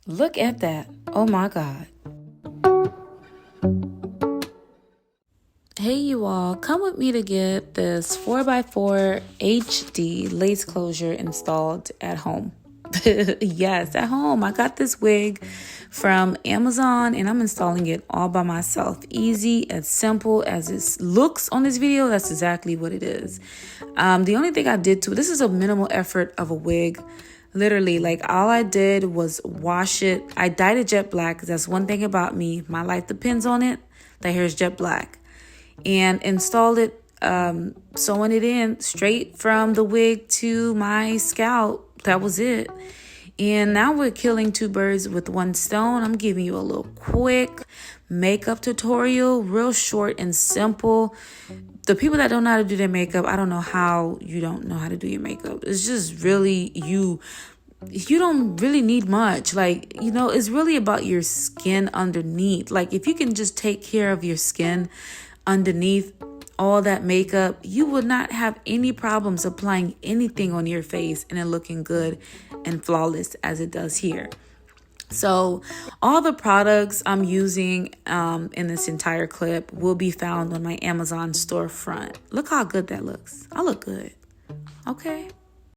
Look at that. Oh my God. Hey you all, come with me to get this 4x4 HD lace closure installed at home. Yes, at home. I got this wig from Amazon and I'm installing it all by myself. Easy, as simple as it looks on this video, that's exactly what it is. The only thing I did to this is a minimal effort of a wig. Literally, like all I did was wash it. I dyed it jet black because that's one thing about me. My life depends on it. The hair is jet black. And installed it, sewing it in straight from the wig to my scalp. That was it. And now we're killing two birds with one stone. I'm giving you a little quick makeup tutorial, real short and simple. The people that don't know how to do their makeup, I don't know how you don't know how to do your makeup. It's just really you don't really need much. Like, it's really about your skin underneath. Like, if you can just take care of your skin underneath all that makeup, you would not have any problems applying anything on your face and it looking good and flawless as it does here. So all the products I'm using in this entire clip will be found on my Amazon storefront. Look how good that looks. I look good. Okay.